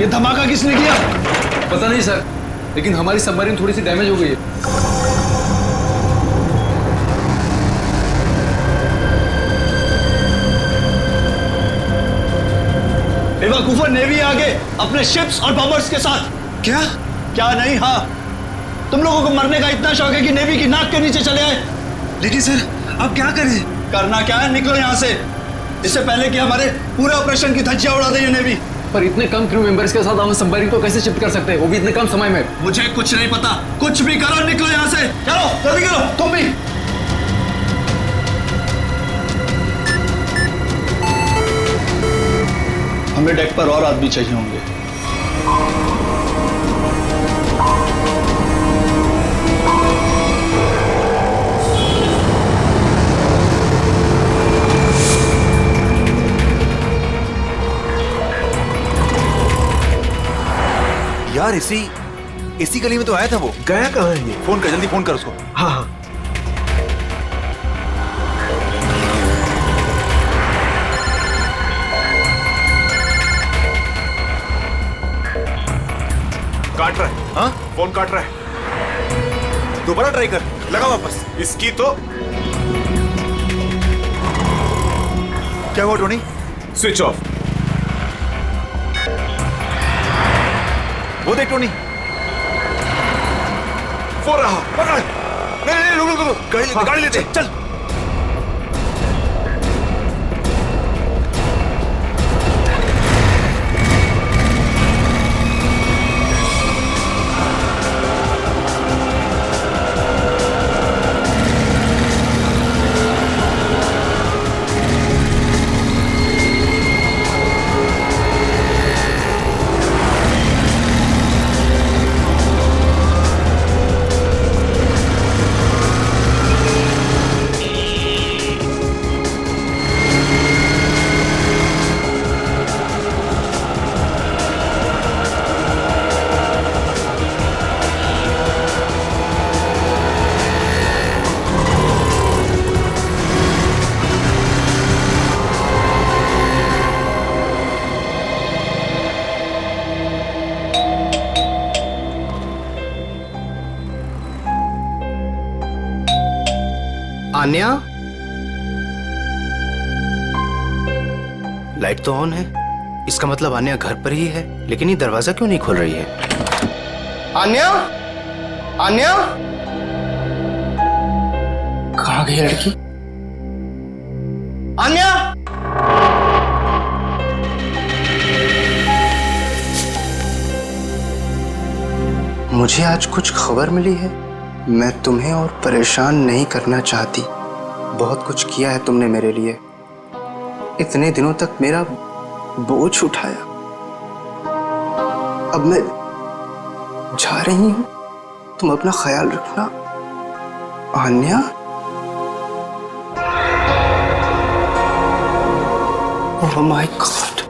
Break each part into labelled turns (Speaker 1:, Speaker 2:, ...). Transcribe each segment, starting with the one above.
Speaker 1: धमाका किसने किया?
Speaker 2: पता नहीं सर, लेकिन हमारी सबमरीन थोड़ी सी डैमेज हो गई है।
Speaker 1: बेवकूफों, नेवी आगे अपने शिप्स और बॉम्बर्स के साथ।
Speaker 3: क्या?
Speaker 1: क्या नहीं? हाँ, तुम लोगों को मरने का इतना शौक है कि नेवी की नाक के नीचे चले आए।
Speaker 3: लेकिन सर अब क्या करें?
Speaker 1: करना क्या है, निकलो यहाँ से, इससे पहले कि हमारे पूरे ऑपरेशन की धज्जियां उड़ा दे ये नेवी।
Speaker 2: पर इतने कम क्रू मेंबर्स के साथ हम सबमरीन को कैसे शिफ्ट कर सकते हैं, वो भी इतने कम समय में?
Speaker 1: मुझे कुछ नहीं पता, कुछ भी करो, निकलो यहाँ से। चलो जल्दी करो, तुम भी। हमें डेक पर और आदमी चाहिए होंगे।
Speaker 3: यार इसी गली में तो आया था वो।
Speaker 4: गया कहाँ है ये?
Speaker 3: फोन कर, जल्दी फोन कर उसको।
Speaker 4: हाँ हाँ।
Speaker 5: काट रहा है।
Speaker 3: हाँ,
Speaker 5: फोन काट रहा है।
Speaker 3: दोबारा ट्राई कर, लगा वापस।
Speaker 5: इसकी तो
Speaker 3: क्या हुआ टोनी?
Speaker 5: Switch off.
Speaker 3: वो देख टोनी,
Speaker 5: वो रहा।
Speaker 3: पकड़। नहीं रुक, गाड़ी लेते चल।
Speaker 4: आन्या, लाइट तो ऑन है, इसका मतलब आन्या घर पर ही है, लेकिन ये दरवाजा क्यों नहीं खोल रही है? आन्या, आन्या, कहाँ गई लड़की? आन्या, मुझे आज कुछ खबर मिली है। मैं तुम्हें और परेशान नहीं करना चाहती। बहुत कुछ किया है तुमने मेरे लिए, इतने दिनों तक मेरा बोझ उठाया। अब मैं जा रही हूं, तुम अपना ख्याल रखना आन्या। ओह माय गॉड,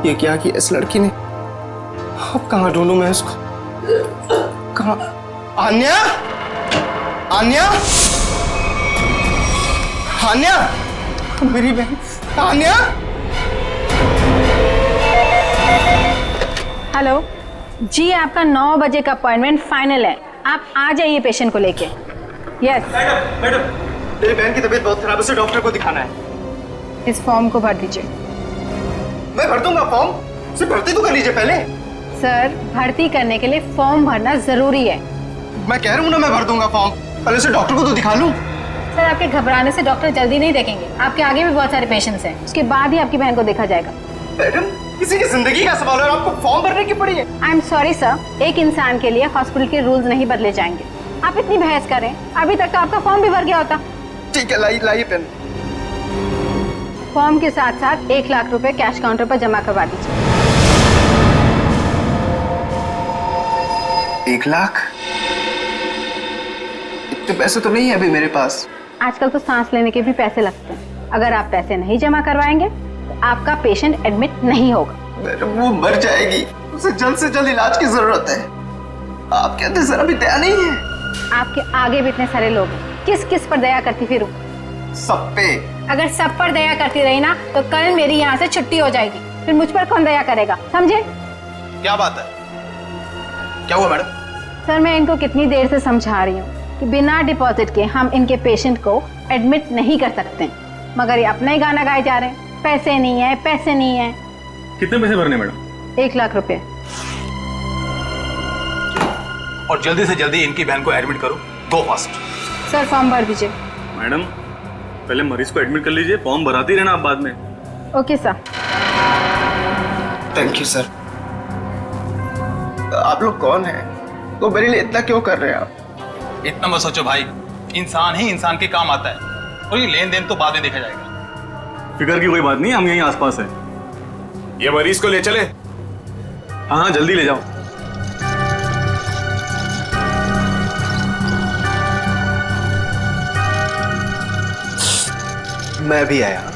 Speaker 4: ये क्या किया इस लड़की ने? अब कहाँ ढूंढूं मैं इसको? कहाँ? आन्या, आन्या, आन्या, मेरी बहन आन्या।
Speaker 6: हेलो जी, आपका 9 बजे का अपॉइंटमेंट फाइनल है, आप आ जाइए पेशेंट को लेके। यस
Speaker 4: मैडम, मेरी बहन की तबीयत बहुत खराब है, उसे डॉक्टर को दिखाना है।
Speaker 6: इस फॉर्म को भर दीजिए।
Speaker 4: मैं भर दूंगा फॉर्म, सिर्फ भर्ती तो कर लीजिए पहले।
Speaker 6: सर, भर्ती करने के लिए फॉर्म भरना जरूरी है।
Speaker 4: मैं कह रहा हूँ ना, मैं भर दूंगा फॉर्म, पहले से डॉक्टर को तो दिखा लूं।
Speaker 6: सर, आपके घबराने से डॉक्टर जल्दी नहीं देखेंगे, आपके आगे भी बहुत सारे पेशेंट्स हैं, उसके बाद ही आपकी बहन को देखा जाएगा।
Speaker 4: मैडम, किसी की जिंदगी का सवाल है और आपको फॉर्म भरने की पड़ी है।
Speaker 6: आई एम सॉरी सर, एक इंसान के लिए हॉस्पिटल के रूल्स नहीं बदले जाएंगे। आप इतनी बहस करें, अभी तक तो आपका फॉर्म भी भर गया होता।
Speaker 4: ठीक है, लाइए पेन।
Speaker 6: फॉर्म के साथ साथ 1 लाख रुपए कैश काउंटर पर जमा करवा दीजिए।
Speaker 4: 1 लाख? इतने पैसे तो नहीं है अभी मेरे पास।
Speaker 6: आजकल तो सांस लेने के भी पैसे लगते हैं, अगर आप पैसे नहीं जमा करवाएंगे तो आपका पेशेंट एडमिट नहीं होगा।
Speaker 4: मैडम, वो मर जाएगी, उसे जल्द से जल्द इलाज की जरूरत है। आप कहते जरा भी दया नहीं है?
Speaker 6: आपके आगे भी इतने सारे लोग हैं, किस किस पर दया करती फिरूं?
Speaker 4: सब पे।
Speaker 6: अगर सब पर दया करती रही ना तो कल मेरी यहाँ से छुट्टी हो जाएगी। फिर मुझ पर कौन दया करेगा, समझे?
Speaker 1: क्या बात है? क्या हुआ मैडम?
Speaker 6: सर, मैं इनको कितनी देर से समझा रही हूँ कि बिना डिपॉजिट के हम इनके पेशेंट को एडमिट नहीं कर सकते, मगर ये अपना ही गाना गाए जा रहे हैं, पैसे नहीं है, पैसे नहीं है।
Speaker 7: कितने पैसे भरने मैडम?
Speaker 6: 1 लाख रुपए।
Speaker 1: और जल्दी से जल्दी इनकी बहन को एडमिट करो, गो फास्ट।
Speaker 6: सर, फॉर्म भर दीजिए।
Speaker 7: मैडम पहले मरीज को एडमिट कर लीजिए, फॉर्म भराते ही रहना आप बाद में।
Speaker 6: Okay sir.
Speaker 4: Thank you sir. आप लोग कौन हैं? तो मेरे लिए इतना क्यों कर रहे हैं आप?
Speaker 1: इतना मत सोचो भाई, इंसान ही इंसान के काम आता है, और ये लेन देन तो बाद में देखा जाएगा।
Speaker 7: फिक्र की कोई बात नहीं, हम यहीं आसपास है।
Speaker 5: ये मरीज को ले चले।
Speaker 7: हाँ हाँ, जल्दी ले जाओ।
Speaker 4: मैं भी आया।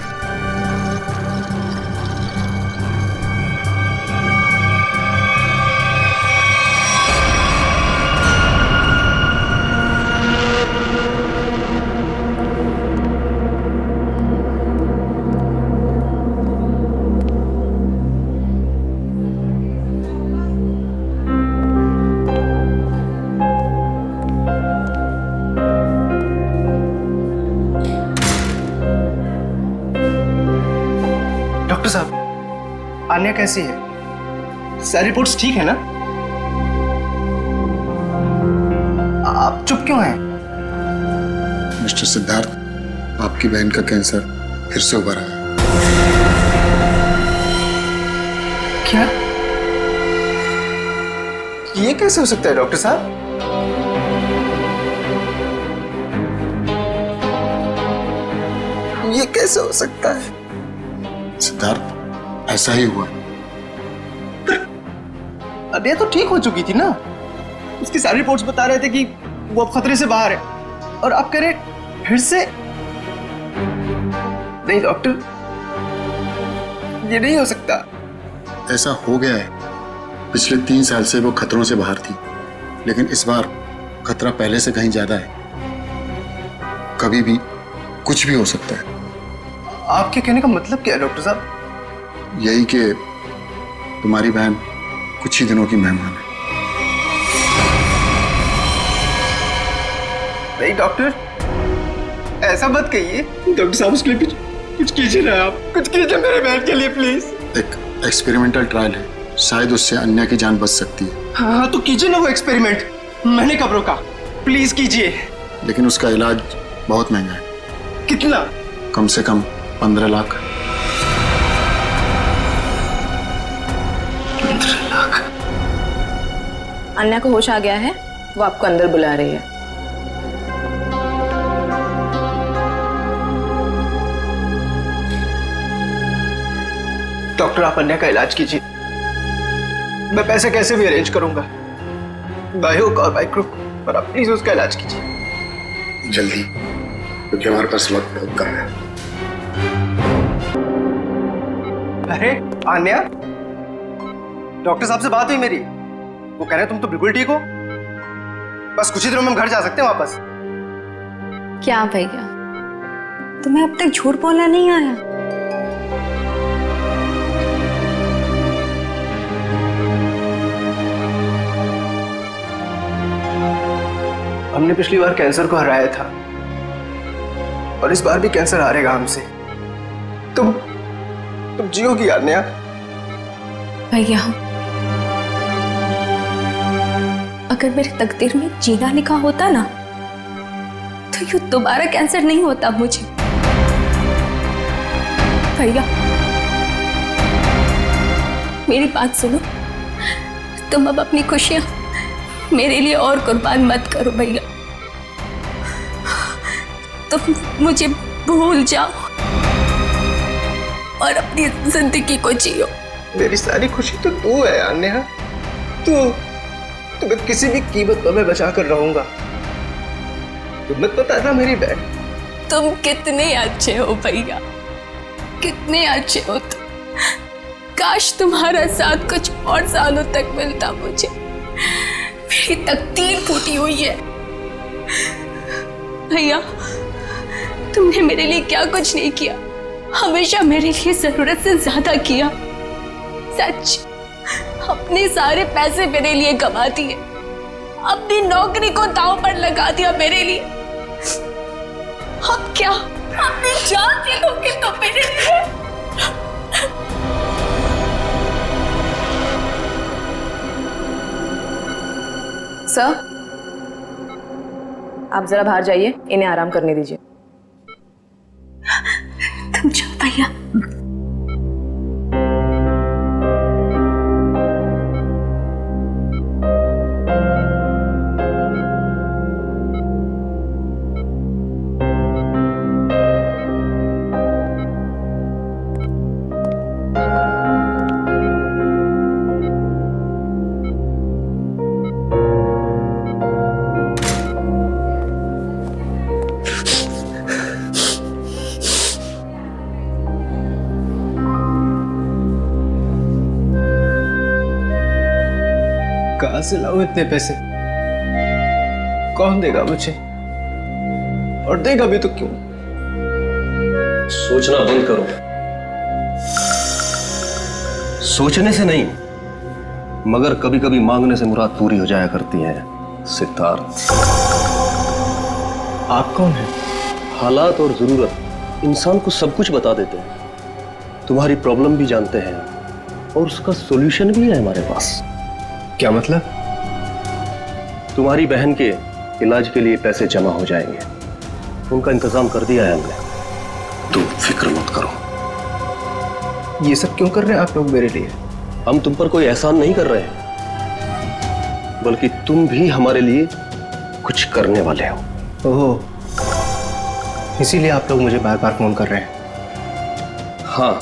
Speaker 4: डॉक्टर साहब, आन्या कैसी है? सारी रिपोर्ट्स ठीक है ना? आप चुप क्यों हैं?
Speaker 8: मिस्टर सिद्धार्थ, आपकी बहन का कैंसर फिर से उभरा है।
Speaker 4: क्या? ये कैसे हो सकता है डॉक्टर साहब? ये कैसे हो सकता है?
Speaker 8: सिद्धार्थ, ऐसा ही हुआ।
Speaker 4: अभी तो ठीक हो चुकी थी ना? उसकी सारी रिपोर्ट्स बता रहे थे कि वो अब खतरे से बाहर है, और आप कह रहे फिर से? नहीं डॉक्टर, ये नहीं हो सकता।
Speaker 8: ऐसा हो गया है। पिछले 3 साल से वो खतरों से बाहर थी, लेकिन इस बार खतरा पहले से कहीं ज्यादा है। कभी भी कुछ भी हो सकता है।
Speaker 4: आपके कहने का मतलब क्या है डॉक्टर साहब?
Speaker 8: यही कि तुम्हारी बहन कुछ ही दिनों की मेहमान है।
Speaker 4: नहीं डॉक्टर, ऐसा मत कहिए। डॉक्टर साहब, उसके लिए कुछ कीजिए ना, आप कुछ कीजिए मेरे बहन के लिए प्लीज।
Speaker 8: एक एक्सपेरिमेंटल ट्रायल है, शायद उससे अन्या की जान बच सकती है।
Speaker 4: हाँ तो कीजिए ना वो एक्सपेरिमेंट, मैंने कब रोका? प्लीज कीजिए।
Speaker 8: लेकिन उसका इलाज बहुत महंगा है।
Speaker 4: कितना?
Speaker 8: कम से कम 15 लाख।
Speaker 4: 15 लाख?
Speaker 9: अन्या को होश आ गया है, वो आपको अंदर बुला रही है।
Speaker 4: डॉक्टर, आप अन्या का इलाज कीजिए। मैं पैसे कैसे भी अरेंज करूंगा, बाय हुक और बाय क्रुक, पर आप प्लीज उसका इलाज कीजिए
Speaker 8: जल्दी, क्योंकि हमारे पास वक्त बहुत कम है।
Speaker 4: अरे आन्या, डॉक्टर साहब से बात हुई मेरी, वो कह रहे तुम तो बिल्कुल ठीक हो, बस कुछ ही दिनों में हम घर जा सकते हैं वापस।
Speaker 9: क्या भैया, तुम्हें अब तक झूठ बोलना नहीं आया?
Speaker 4: हमने पिछली बार कैंसर को हराया था, और इस बार भी कैंसर हारेगा हमसे। तुम जियोगी आन्या?
Speaker 9: भैया, अगर मेरे तकदीर में जीना लिखा होता ना, तो यूं दोबारा कैंसर नहीं होता मुझे। भैया, मेरी बात सुनो, तुम अब अपनी खुशियां मेरे लिए और कुर्बान मत करो भैया। तुम मुझे भूल जाओ और अपनी जिंदगी को जियो।
Speaker 4: मेरी सारी खुशी तो तू है आन्या, तुम्हें किसी भी कीमत पर मैं बचा कर रहूंगा। तुम मत बताना मेरी बहन।
Speaker 9: तुम कितने अच्छे हो भैया, कितने अच्छे हो तुम। काश तुम्हारा साथ कुछ और सालों तक मिलता मुझे। मेरी तकदीर फूटी हुई है भैया। तुमने मेरे लिए क्या कुछ नहीं किया, हमेशा मेरे लिए जरूरत से ज्यादा किया। सच, अपने सारे पैसे मेरे लिए कमा दिए, अपनी नौकरी को दांव पर लगा दिया मेरे लिए। अब क्या अपनी जान दे दोगे तो मेरे लिए?
Speaker 10: सर, आप जरा बाहर जाइए, इन्हें आराम करने दीजिए।
Speaker 9: तुम जाओ भैया।
Speaker 4: कहाँ से लाऊं इतने पैसे? कौन देगा मुझे? और देगा भी तो क्यों?
Speaker 11: सोचना बंद करो। सोचने से नहीं, मगर कभी कभी मांगने से मुराद पूरी हो जाया करती है सिद्धार्थ।
Speaker 4: आप कौन हैं?
Speaker 11: हालात और जरूरत इंसान को सब कुछ बता देते हैं। तुम्हारी प्रॉब्लम भी जानते हैं और उसका सॉल्यूशन भी है हमारे पास।
Speaker 4: क्या मतलब?
Speaker 11: तुम्हारी बहन के इलाज के लिए पैसे जमा हो जाएंगे, उनका इंतजाम कर दिया है हमने। तुम फिक्र मत करो।
Speaker 4: ये सब क्यों कर रहे हैं आप लोग मेरे लिए?
Speaker 11: हम तुम पर कोई एहसान नहीं कर रहे हैं, बल्कि तुम भी हमारे लिए कुछ करने वाले हो।
Speaker 4: ओह, इसीलिए आप लोग मुझे बार बार फोन कर रहे हैं।
Speaker 11: हाँ,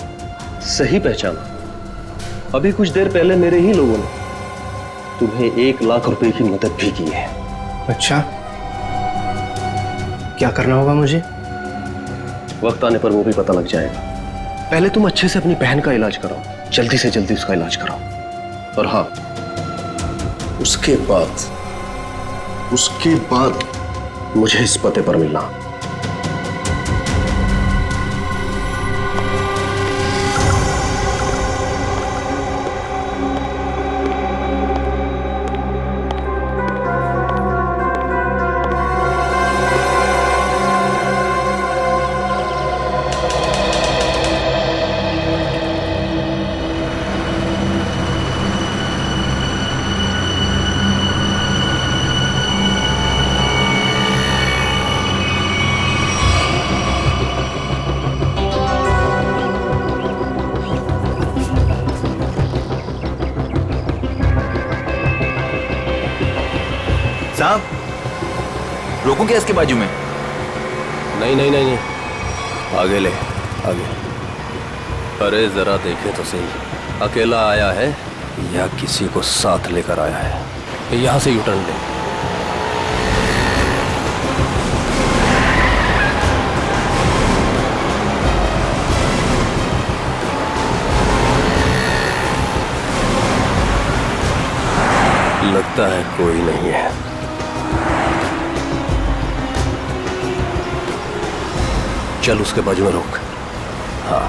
Speaker 11: सही पहचाना। अभी कुछ देर पहले मेरे ही लोगों ने तुम्हें 1 लाख रुपए की मदद भी की है।
Speaker 4: अच्छा, क्या करना होगा मुझे?
Speaker 11: वक्त आने पर वो भी पता लग जाएगा। पहले तुम अच्छे से अपनी बहन का इलाज कराओ, जल्दी से जल्दी उसका इलाज कराओ। और हाँ, उसके बाद मुझे इस पते पर मिलना।
Speaker 3: साहब, रोकूं क्या इसके बाजू में?
Speaker 11: नहीं, आगे ले, आगे। अरे जरा देखे तो सही, अकेला आया है या किसी को साथ लेकर आया है? यहां से यूटर्न ले। लगता है कोई नहीं है। चल उसके बाजू में रोक। हाँ,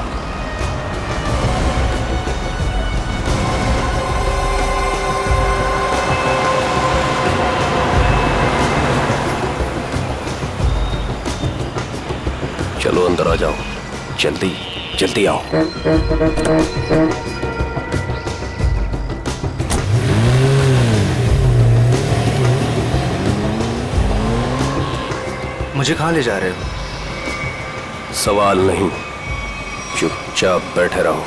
Speaker 11: चलो अंदर आ जाओ, जल्दी जल्दी आओ।
Speaker 4: मुझे कहाँ ले जा रहे हो?
Speaker 11: सवाल नहीं, चुपचाप बैठे रहो।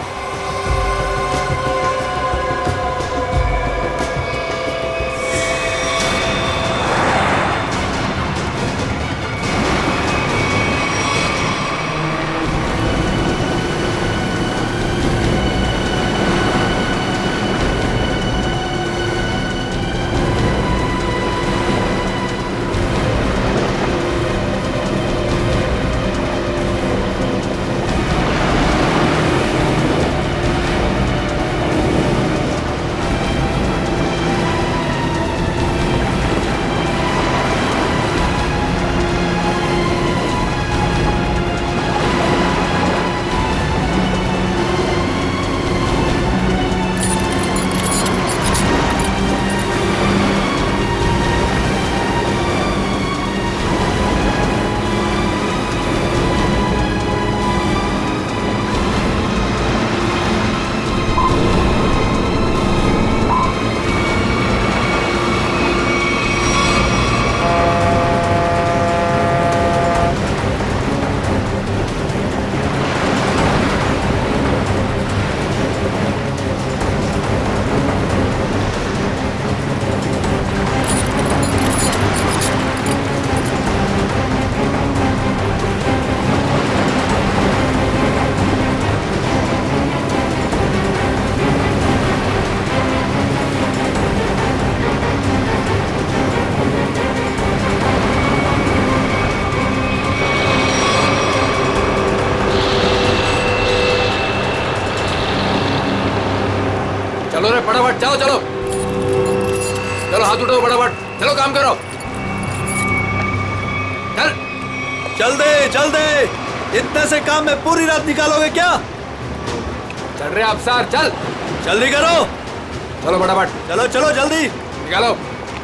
Speaker 2: चलो चलो चलो, हाथ उठाओ फटाफट, चलो काम करो। चल
Speaker 11: चल दे, इतने से काम में पूरी रात निकालोगे क्या?
Speaker 2: चल रहे अफसर, चल
Speaker 11: जल्दी करो,
Speaker 2: चलो फटाफट,
Speaker 11: चलो चलो जल्दी
Speaker 2: निकालो,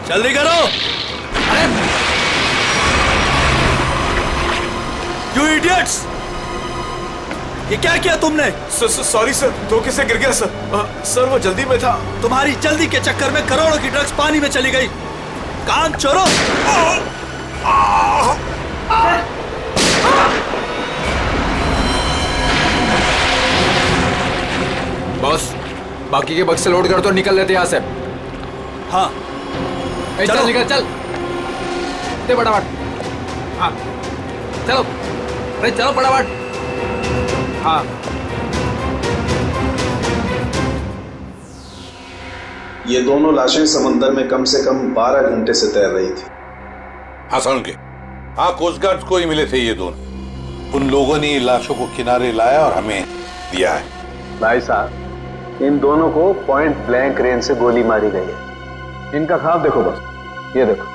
Speaker 11: जल्दी करो।
Speaker 2: अरे
Speaker 11: यू इडियट्स, ये क्या किया तुमने?
Speaker 5: सॉरी सर, धोखे से गिर गया सर। सर वो जल्दी में था।
Speaker 11: तुम्हारी जल्दी के चक्कर में करोड़ों की ड्रग्स पानी में चली गई। कान चोरों।
Speaker 2: बॉस, बाकी के बक्से लोड कर तो निकल लेते यहाँ से।
Speaker 11: हाँ
Speaker 2: चल निकल, चल दे फटाफट। हाँ चलो, अरे चलो फटाफट। हाँ
Speaker 12: ये दोनों लाशें समंदर में कम से कम 12 घंटे से तैर रही थी।
Speaker 13: हाँ सुन के, हाँ कोस्ट गार्ड को ही मिले थे ये दोनों। उन लोगों ने लाशों को किनारे लाया और हमें दिया है।
Speaker 12: भाई साहब, इन दोनों को पॉइंट ब्लैंक रेंज से गोली मारी गई है। इनका ख्वाब देखो बस, ये देखो।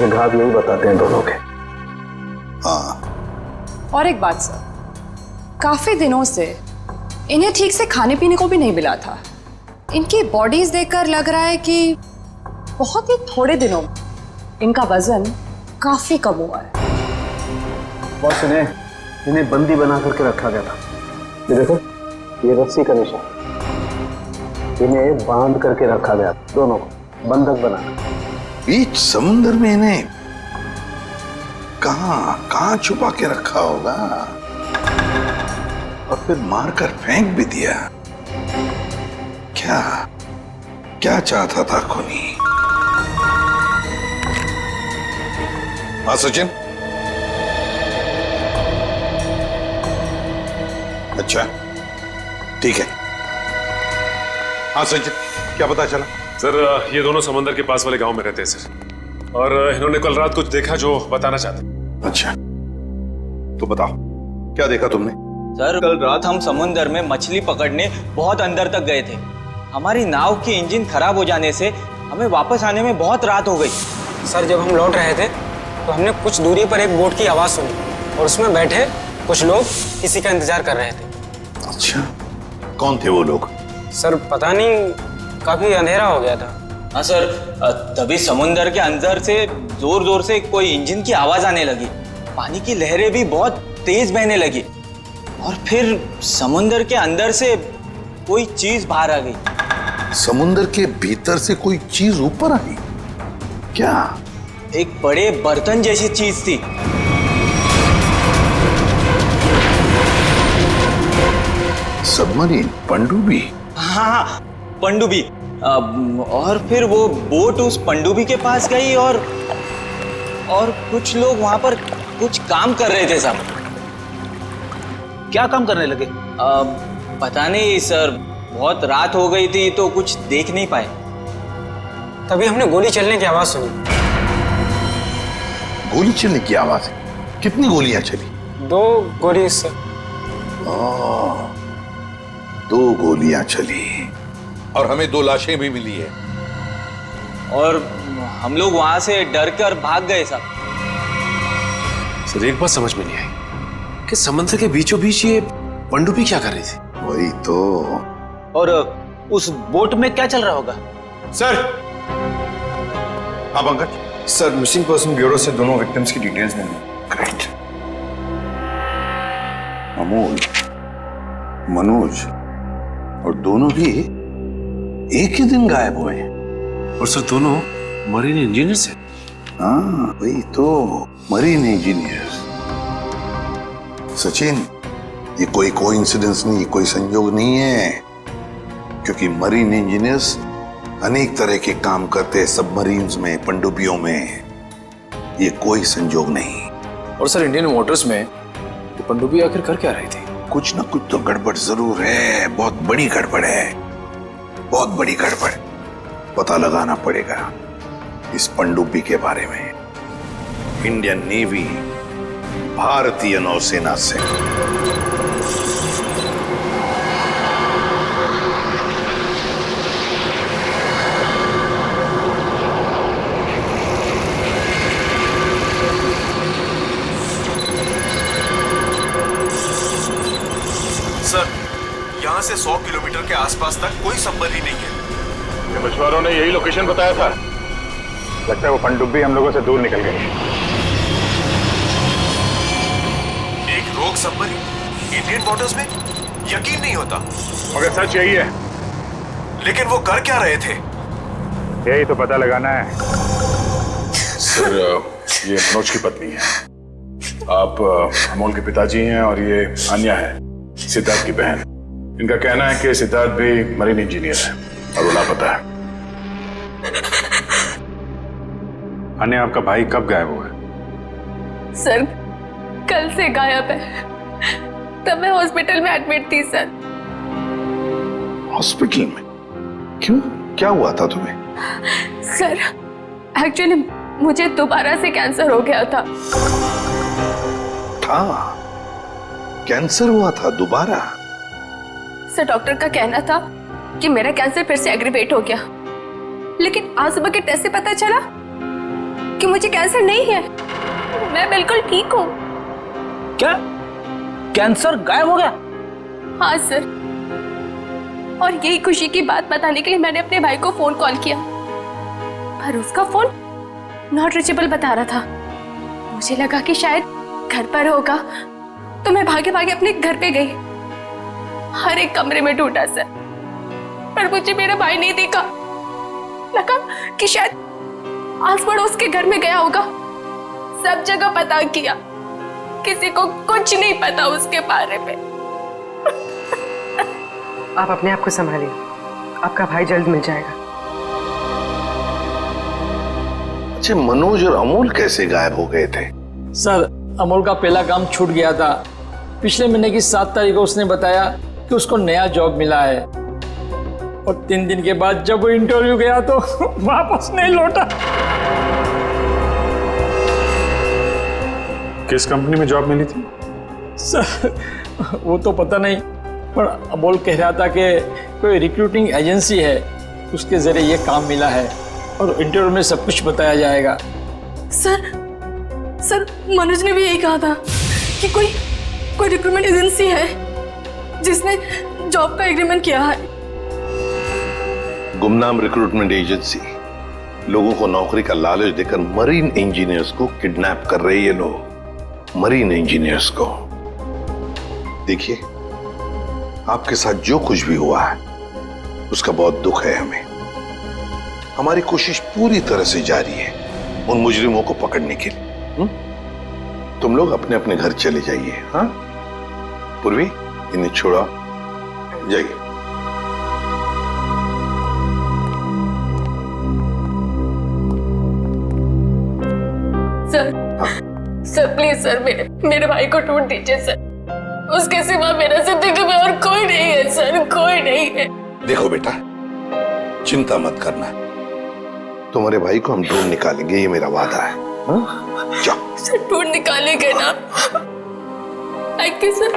Speaker 12: ये घाव यही बताते हैं दोनों के।
Speaker 13: हाँ।
Speaker 10: और एक बात सर, काफी दिनों से इन्हें ठीक से खाने पीने को भी नहीं मिला था। इनकी बॉडीज देखकर लग रहा है कि बहुत ही थोड़े दिनों में इनका वजन काफी कम हुआ है।
Speaker 12: बॉस, इन्हें बंदी बना करके रखा गया था। ये देखो, ये रस्सी का निशान। इन्हें बांध करके रखा गया, दोनों को बंधक बनाकर।
Speaker 13: बीच समुद्र में इन्हें कहां छुपा के रखा होगा और फिर मारकर फेंक भी दिया। क्या चाहता था खूनी? हाँ सचिन। अच्छा ठीक है। हाँ सचिन, क्या पता चला?
Speaker 5: सर ये दोनों समंदर के पास वाले गांव में रहते हैं सर, और इन्होंने कल रात कुछ देखा जो बताना चाहते।
Speaker 13: अच्छा तो बताओ, क्या देखा तुमने?
Speaker 14: सर कल रात हम समुद्र में मछली पकड़ने बहुत अंदर तक गए थे। हमारी नाव की इंजन खराब हो जाने से हमें वापस आने में बहुत रात हो गई।
Speaker 15: सर जब हम लौट रहे थे तो हमने कुछ दूरी पर एक बोट की आवाज सुनी और उसमें बैठे कुछ लोग किसी का इंतजार कर रहे थे।
Speaker 13: अच्छा, कौन थे वो लोग?
Speaker 15: सर पता नहीं, काफी अंधेरा हो गया था।
Speaker 14: हाँ सर, तभी समुद्र के अंदर से जोर जोर से कोई इंजन की आवाज आने लगी। पानी की लहरें भी बहुत तेज बहने लगी और फिर समुद्र के अंदर से कोई चीज बाहर आ गई।
Speaker 13: समुद्र के भीतर से कोई चीज ऊपर आई? क्या?
Speaker 14: एक बड़े बर्तन जैसी चीज थी।
Speaker 13: सबमरीन, पनडुब्बी?
Speaker 14: हाँ पनडुब्बी। और फिर वो बोट उस पनडुब्बी के पास गई और कुछ लोग वहां पर कुछ काम कर रहे थे साहब।
Speaker 1: क्या काम करने लगे?
Speaker 14: पता नहीं सर, बहुत रात हो गई थी तो कुछ देख नहीं पाए।
Speaker 15: तभी हमने गोली चलने की आवाज सुनी।
Speaker 13: गोली चलने की आवाज? कितनी गोलियां चली?
Speaker 15: 2 गोली सर।
Speaker 13: 2 गोलियां चली और हमें 2 लाशें भी मिली है।
Speaker 14: और हम लोग वहां से डर कर भाग गए साहब।
Speaker 5: सर एक बात समझ में नहीं आई कि समंदर के बीचों बीच ये पनडुब्बी क्या कर रही थी?
Speaker 13: वही तो।
Speaker 1: और उस बोट में क्या चल रहा होगा?
Speaker 3: सर।
Speaker 13: हाँ Pankaj.
Speaker 3: Sir missing person bureau से दोनों विक्टिम्स की डिटेल्स मिली।
Speaker 13: ग्रेट। अमोल, मनोज और दोनों भी एक ही दिन गायब हुए हैं।
Speaker 5: और सर दोनों मरीन इंजीनियर्स हैं।
Speaker 13: हाँ वही तो, मरीन इंजीनियर्स। सचिन, ये कोई कोइंसिडेंस नहीं, कोई संयोग नहीं है, क्योंकि मरीन इंजीनियर्स अनेक तरह के काम करते हैं सबमरीन्स में, पनडुब्बियों में। ये कोई संयोग नहीं।
Speaker 2: और सर इंडियन वाटर्स में ये पनडुब्बी आखिर कर क्या रही थी?
Speaker 13: कुछ ना कुछ तो गड़बड़ जरूर है, बहुत बड़ी गड़बड़ है, बहुत बड़ी गड़बड़। पता लगाना पड़ेगा इस पनडुब्बी के बारे में। इंडियन नेवी, भारतीय नौसेना से।
Speaker 3: समुंदर के आसपास तक कोई सबमरीन नहीं है।
Speaker 16: मछुआरों ने यही लोकेशन बताया था। लगता है वो पनडुब्बी हम लोगों से दूर निकल गई।
Speaker 3: एक रोग सबमरीन इंडियन वाटर्स में, यकीन नहीं होता।
Speaker 16: मगर सच यही है।
Speaker 3: लेकिन वो कर क्या रहे थे?
Speaker 16: यही तो पता लगाना है। सर, ये मनोज की पत्नी है। आप अमोल के पिताजी हैं और ये अन्या है, सिद्धार्थ की बहन। इनका कहना है कि सिद्धार्थ भी मरीन इंजीनियर है और वो लापता है। अन्या, आपका भाई कब गायब हुआ?
Speaker 9: सर, कल से गायब है। तब मैं हॉस्पिटल में एडमिट थी सर।
Speaker 13: हॉस्पिटल में? क्यों, क्या हुआ था तुम्हें?
Speaker 9: सर, एक्चुअली मुझे दोबारा से कैंसर हो गया था।
Speaker 13: कैंसर हुआ था दोबारा?
Speaker 9: सर, डॉक्टर का कहना था कि मेरा कैंसर फिर से एग्रीवेट हो गया, लेकिन आज सुबह के टेस्ट से पता चला कि मुझे कैंसर नहीं है। मैं बिल्कुल ठीक हूँ।
Speaker 14: क्या कैंसर गायब हो गया?
Speaker 9: हाँ सर, और यही खुशी की बात बताने के लिए मैंने अपने भाई को फोन कॉल किया, पर उसका फोन नॉट रीचेबल बता रहा था। मुझे लगा कि शायद घर पर होगा, तो मैं भागे भागे अपने घर पे गई। हर एक कमरे में ढूंढा सर, पर मुझे मेरा भाई नहीं दिखा। लगा कि शायद आस पड़ोस के घर में गया होगा। सब जगह पता किया, किसी को कुछ नहीं पता उसके बारे में।
Speaker 17: आप अपने आप को संभालिए, आपका भाई जल्द मिल जाएगा।
Speaker 13: अच्छा, मनोज और अमोल कैसे गायब हो गए थे?
Speaker 18: सर, अमोल का पहला काम छूट गया था। पिछले महीने की 7 तारीख को उसने बताया कि उसको नया जॉब मिला है, और 3 दिन के बाद जब वो इंटरव्यू गया तो वापस नहीं लौटा।
Speaker 16: किस कंपनी में जॉब मिली थी?
Speaker 18: सर, वो तो पता नहीं, पर अमोल कह रहा था कि कोई रिक्रूटिंग एजेंसी है, उसके जरिए ये काम मिला है और इंटरव्यू में सब कुछ बताया जाएगा।
Speaker 9: सर, मनोज ने भी यही कहा था कि कोई रिक्रूटमेंट एजेंसी है जिसने जॉब का एग्रीमेंट किया है।
Speaker 13: गुमनाम रिक्रूटमेंट एजेंसी लोगों को नौकरी का लालच देकर मरीन इंजीनियर्स को किडनैप कर रहे हैं। ये लोग मरीन इंजीनियर्स को, देखिए, आपके साथ जो कुछ भी हुआ है उसका बहुत दुख है हमें। हमारी कोशिश पूरी तरह से जारी है उन मुजरिमों को पकड़ने के लिए। तुम लोग अपने अपने घर चले जाइए। हाँ पूर्वी, इन्हें छोड़ा जाइए।
Speaker 9: सर प्लीज सर, मेरे भाई को ढूंढ दीजिए सर। उसके सिवा मेरा जिंदगी में और कोई नहीं है सर, कोई नहीं है।
Speaker 13: देखो बेटा, चिंता मत करना, तुम्हारे भाई को हम ढूंढ निकालेंगे, ये मेरा वादा है। जाओ
Speaker 9: सर, ढूंढ निकालेंगे ना? Thank you sir.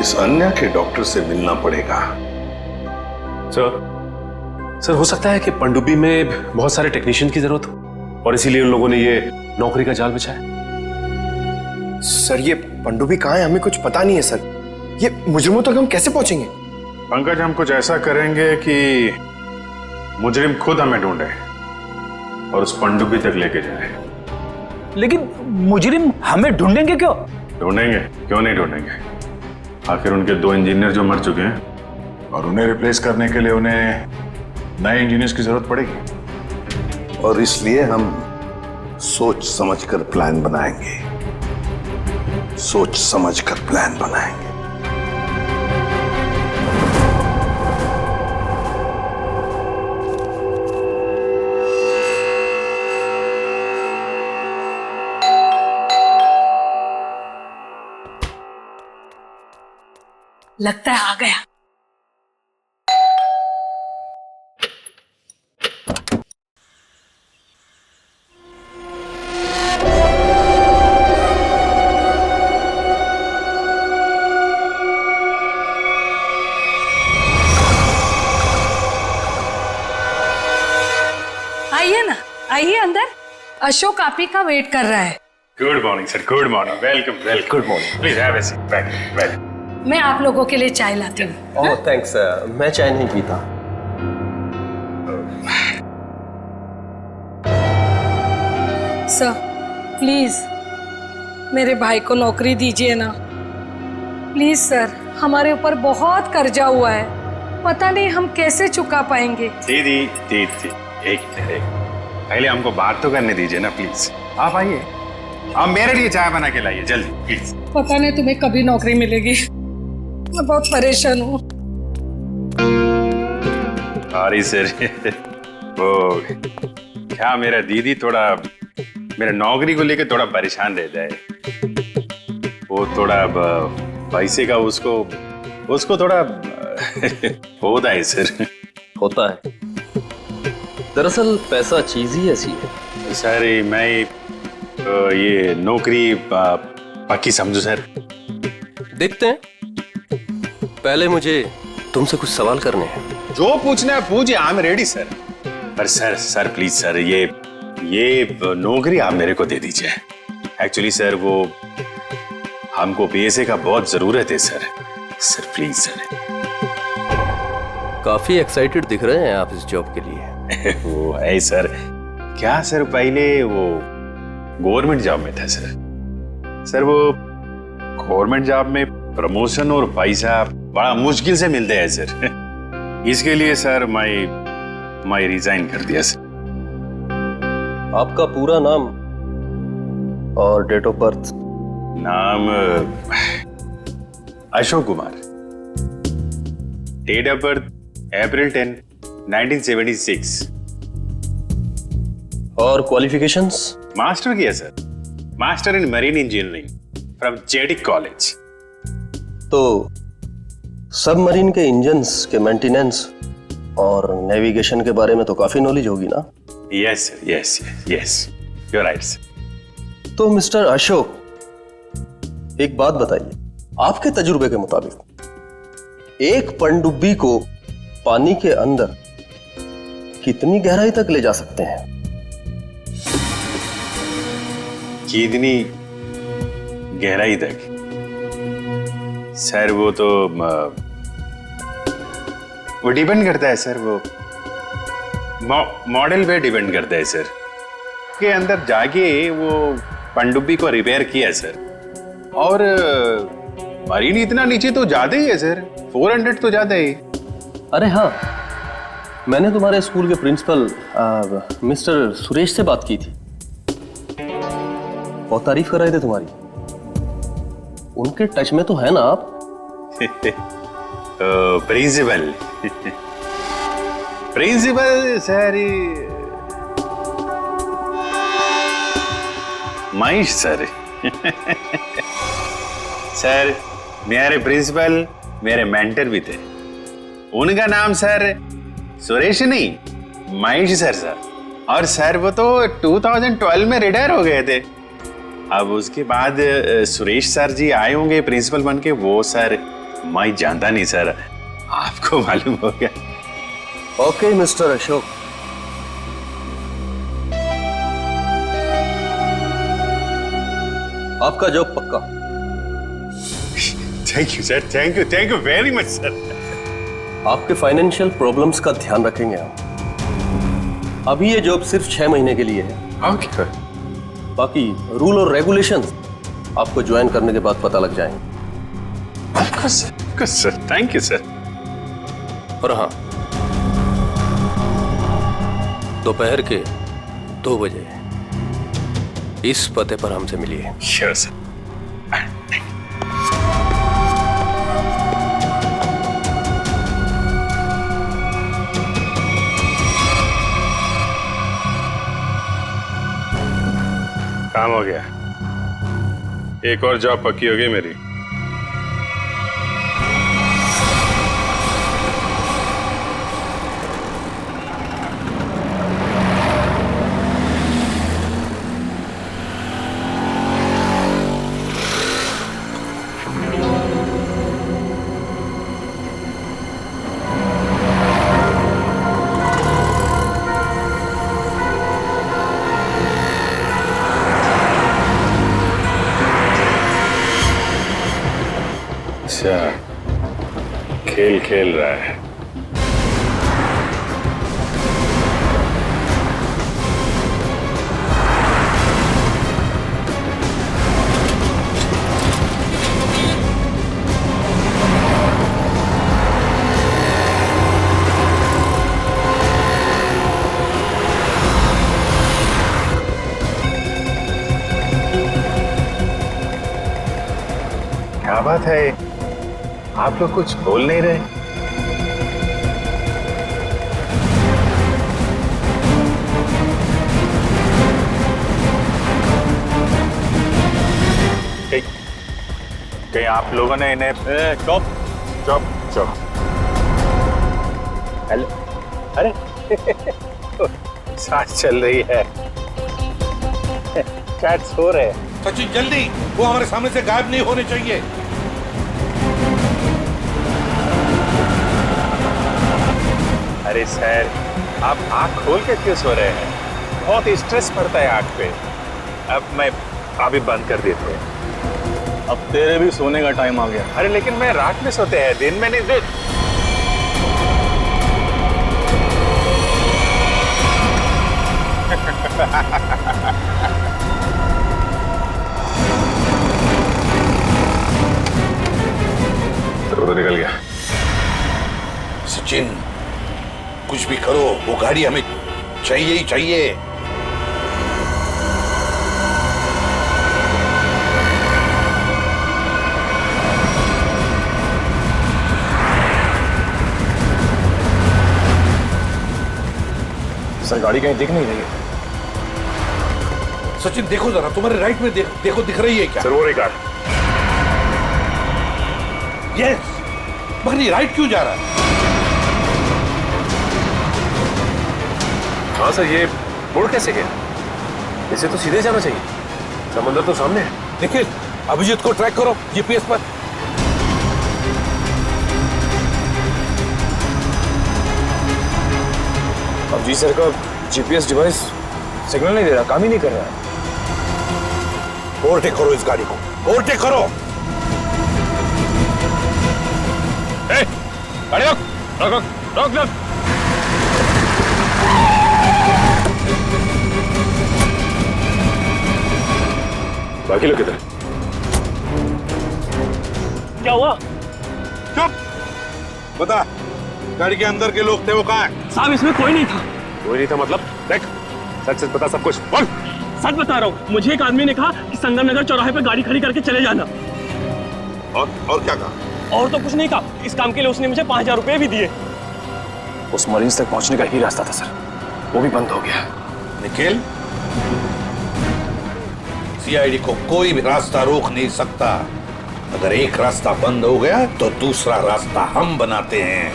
Speaker 13: इस अन्या के डॉक्टर से मिलना पड़ेगा।
Speaker 5: सर, हो सकता है कि पनडुब्बी में बहुत सारे टेक्नीशियन की जरूरत हो और इसीलिए उन लोगों ने ये नौकरी का जाल बिछाया।
Speaker 4: सर, ये पनडुब्बी कहाँ है, हमें कुछ पता नहीं है सर। ये मुजरिमों तक हम कैसे पहुंचेंगे?
Speaker 16: पंकज, हम कुछ ऐसा करेंगे कि मुजरिम खुद हमें ढूंढे और उस पनडुब्बी तक लेके जाए।
Speaker 14: लेकिन मुजरिम हमें ढूंढेंगे क्यों?
Speaker 16: ढूंढेंगे, क्यों नहीं ढूंढेंगे? आखिर उनके 2 इंजीनियर जो मर चुके हैं और उन्हें रिप्लेस करने के लिए उन्हें नए इंजीनियर्स की जरूरत पड़ेगी।
Speaker 13: और इसलिए हम सोच समझकर प्लान बनाएंगे, सोच समझकर प्लान बनाएंगे।
Speaker 9: लगता है आ गया।
Speaker 19: आइए ना, आइए अंदर। अशोक आप ही का वेट कर रहा है।
Speaker 16: Good morning sir, good morning, welcome welcome.
Speaker 5: Good morning,
Speaker 16: please have a seat, well.
Speaker 19: मैं आप लोगों के लिए चाय लाती हूँ।
Speaker 11: ओह थैंक्स, मैं चाय नहीं पीता।
Speaker 19: सर प्लीज मेरे भाई को नौकरी दीजिए ना, प्लीज सर। हमारे ऊपर बहुत कर्जा हुआ है, पता नहीं हम कैसे चुका पाएंगे।
Speaker 16: दीदी दीदी एक पहले हमको बात तो करने दीजिए ना प्लीज। आप आइए, आप मेरे लिए चाय बना के लाइए जल्दी प्लीज।
Speaker 19: पता नहीं तुम्हें कभी नौकरी मिलेगी, मैं बहुत परेशान हूँ।
Speaker 16: सॉरी सर, वो क्या मेरा दीदी थोड़ा मेरा नौकरी को लेकर थोड़ा परेशान रहता है। वो थोड़ा पैसे का उसको थोड़ा होता है सर।
Speaker 11: होता है, दरअसल पैसा चीज ही ऐसी है।
Speaker 16: सर मैं ये नौकरी पक्की समझू सर।
Speaker 11: देखते हैं, पहले मुझे तुमसे कुछ सवाल करने हैं।
Speaker 16: जो पूछना है पूछिए, आई एम रेडी सर। पर सर प्लीज सर, ये नौकरी आप मेरे को दे दीजिए। एक्चुअली सर वो हमको पैसे का बहुत जरूरत है सर। Sir please sir.
Speaker 11: काफी एक्साइटेड दिख रहे हैं आप इस जॉब के लिए।
Speaker 16: वो है सर, क्या सर पहले वो गवर्नमेंट जॉब में था सर। सर वो गवर्नमेंट जॉब में प्रमोशन और पैसा बड़ा मुश्किल से मिलते हैं सर। इसके लिए सर मैं रिजाइन कर दिया सर।
Speaker 11: आपका पूरा नाम और डेट ऑफ बर्थ?
Speaker 16: नाम Ashok Kumar, date of birth April 10, 1976।
Speaker 11: और क्वालिफिकेशंस?
Speaker 16: मास्टर किया sir, master in marine engineering from जेटिक कॉलेज।
Speaker 11: तो सबमरीन के इंजन्स के मेंटेनेंस और नेविगेशन के बारे में तो काफी नॉलेज होगी ना?
Speaker 16: Yes sir, yes you are right sir.
Speaker 11: तो मिस्टर अशोक, एक बात बताइए, आपके तजुर्बे के मुताबिक एक पनडुब्बी को पानी के अंदर कितनी गहराई तक ले जा सकते हैं?
Speaker 16: कितनी गहराई तक? सर वो तो वो डिपेंड करता है सर। वो मॉडल पे डिपेंड करता है सर। के अंदर जाके वो पनडुब्बी को रिपेयर किया सर। और मरीन इतना नीचे तो जाते ही है सर, 400 तो जाता ही।
Speaker 11: अरे हाँ, मैंने तुम्हारे स्कूल के प्रिंसिपल मिस्टर सुरेश से बात की थी, बहुत तारीफ कर रहे थे तुम्हारी। उनके टच में तो है ना आप?
Speaker 16: Principal principal sir Mahesh sir. Sir मेरे प्रिंसिपल मेरे मेंटर भी थे। उनका नाम सर सुरेश नहीं, महेश सर। और सर वो तो 2012 में रिटायर हो गए थे। अब उसके बाद सुरेश सर जी आए होंगे प्रिंसिपल बन के। वो सर मैं जानता नहीं सर, आपको मालूम हो गया।
Speaker 11: ओके मिस्टर अशोक, आपका जॉब पक्का।
Speaker 16: Thank you sir, thank you very much sir.
Speaker 11: आपके फाइनेंशियल प्रॉब्लम्स का ध्यान रखेंगे हम। अभी ये जॉब सिर्फ 6 महीने के लिए है।
Speaker 16: ओके।
Speaker 11: बाकी रूल और रेगुलेशंस आपको ज्वाइन करने के बाद पता लग जाएंगे।
Speaker 16: Sir thank you sir.
Speaker 11: और हाँ, दोपहर के 2 बजे इस पते पर हमसे मिलिए।
Speaker 16: Sure sir. काम हो गया, एक और जॉब पक्की हो गई मेरी। खेल रहा है। क्या बात है, आप लोग कुछ बोल नहीं रहे? कहीं आप लोगों ने इन्हें चुप चुप चुप। हेलो, अरे सांस चल रही है, चैट सो रहे हैं।
Speaker 13: सचिन जल्दी, वो हमारे सामने से गायब नहीं होने चाहिए।
Speaker 16: अरे सर, आप आंख खोल के क्यों सो रहे हैं? बहुत स्ट्रेस पड़ता है आंख पे। अब मैं अभी बंद कर देते हैं।
Speaker 7: अब तेरे भी सोने का टाइम आ गया।
Speaker 16: अरे लेकिन मैं रात में सोते हैं, दिन में नहीं। तो निकल गया।
Speaker 13: सचिन, कुछ भी करो, वो गाड़ी हमें चाहिए ही चाहिए।
Speaker 7: सर गाड़ी कहीं दिख नहीं रही है।
Speaker 13: सचिन देखो जरा, तुम्हारे राइट में देखो दिख रही है क्या?
Speaker 16: सर वो कार।
Speaker 13: यस, मगर ये राइट क्यों जा रहा है?
Speaker 5: हाँ सर, ये मुड़ कैसे गया? इसे तो सीधे जाना चाहिए, समंदर तो सामने है।
Speaker 13: निखिल, अभिजीत को ट्रैक करो जीपीएस पर।
Speaker 7: अब जी सर का जीपीएस डिवाइस सिग्नल नहीं दे रहा, काम ही नहीं कर रहा है।
Speaker 13: ओवरटेक करो इस गाड़ी को, ओवरटेक करो।
Speaker 5: गाड़ी रोक रोक रोक रोक रोक। बाकी लोग किधर?
Speaker 7: क्या हुआ?
Speaker 13: चुप, बता, गाड़ी के अंदर के लोग थे वो कहाँ हैं?
Speaker 7: साहब इसमें कोई नहीं था।
Speaker 5: कोई नहीं था मतलब? देख, सच सच बता सब कुछ, बोल।
Speaker 7: सच बता रहा हूँ, मुझे एक आदमी ने कहा कि संगम नगर चौराहे पे गाड़ी खड़ी करके चले जाना।
Speaker 13: और क्या कहा?
Speaker 7: और तो कुछ नहीं कहा। इस काम के लिए उसने मुझे 5000 रुपए भी दिए।
Speaker 5: उस मरीज तक पहुंचने का ही रास्ता था सर, वो भी बंद हो गया।
Speaker 13: निखिल, सीआईडी को कोई भी रास्ता रोक नहीं सकता। अगर एक रास्ता बंद हो गया तो दूसरा रास्ता हम बनाते हैं।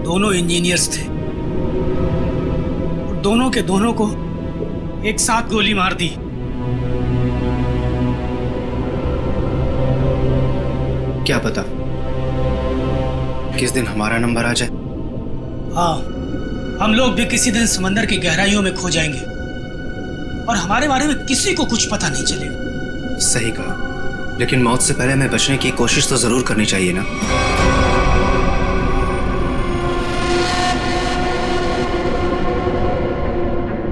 Speaker 18: दोनों इंजीनियर्स थे और दोनों के दोनों को एक साथ गोली मार दी।
Speaker 4: क्या पता किस दिन हमारा नंबर आ जाए।
Speaker 18: हाँ, हम लोग भी किसी दिन समंदर की गहराइयों में खो जाएंगे और हमारे बारे में किसी को कुछ पता नहीं चलेगा।
Speaker 4: सही कहा, लेकिन मौत से पहले हमें बचने की कोशिश तो जरूर करनी चाहिए ना।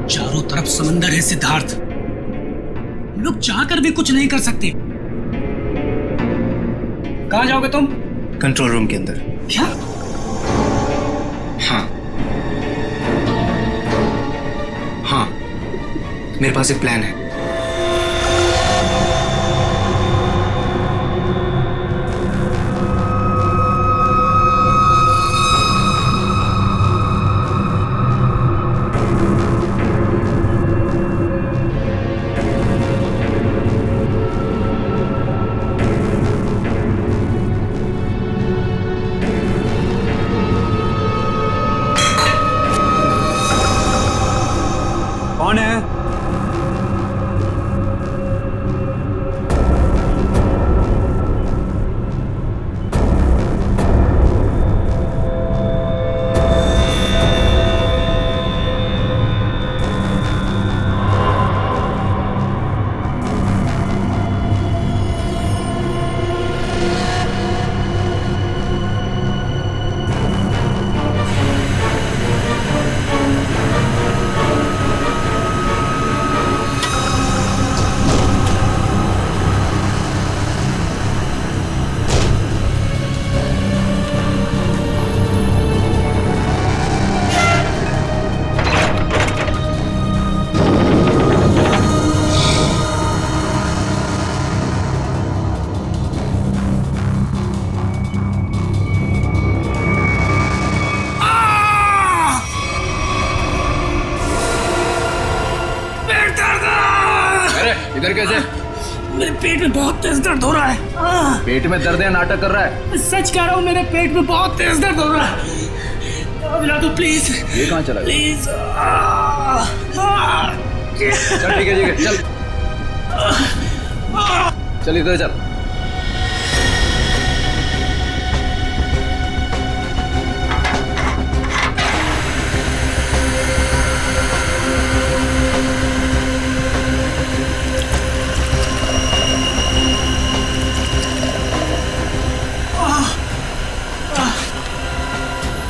Speaker 18: चारों तरफ समंदर है सिद्धार्थ, हम लोग चाहकर भी कुछ नहीं कर सकते। कहाँ जाओगे तुम?
Speaker 4: कंट्रोल रूम के अंदर।
Speaker 18: क्या?
Speaker 4: हाँ हाँ, मेरे पास एक प्लान है।
Speaker 18: कौन है?
Speaker 2: इधर कैसे?
Speaker 18: मेरे पेट में बहुत तेज दर्द हो रहा है।
Speaker 2: पेट में दर्द है, नाटक कर रहा है?
Speaker 18: सच कह रहा हूँ, मेरे पेट में बहुत तेज दर्द हो रहा है। दवा दिला दो प्लीज।
Speaker 2: ये कहाँ चला गया?
Speaker 18: प्लीज।
Speaker 2: चल ठीक है चल। चल इधर चल।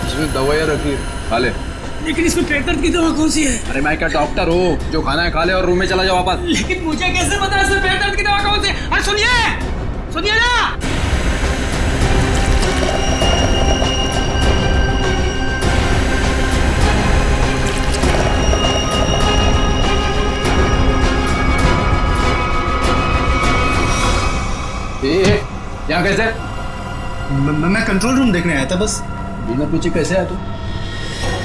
Speaker 2: इसमें दवाइयाँ रखी है, खा ले।
Speaker 18: लेकिन इसमें पेट दर्द की दवा कौन सी है?
Speaker 2: अरे मैं क्या डॉक्टर हूँ? जो खाना है खा ले और रूम में चला जा वापस।
Speaker 18: लेकिन मुझे कैसे पता है इसमें पेट दर्द की दवा कौन सी है? अरे सुनिए ना।
Speaker 2: यहाँ कैसे?
Speaker 1: मैं कंट्रोल रूम देखने आया था बस।
Speaker 2: बिना पूछे कैसे आया तू?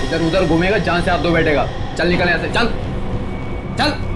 Speaker 2: इधर उधर घूमेगा, जहां से आप दो बैठेगा। चल निकल यहाँ से, चल चल।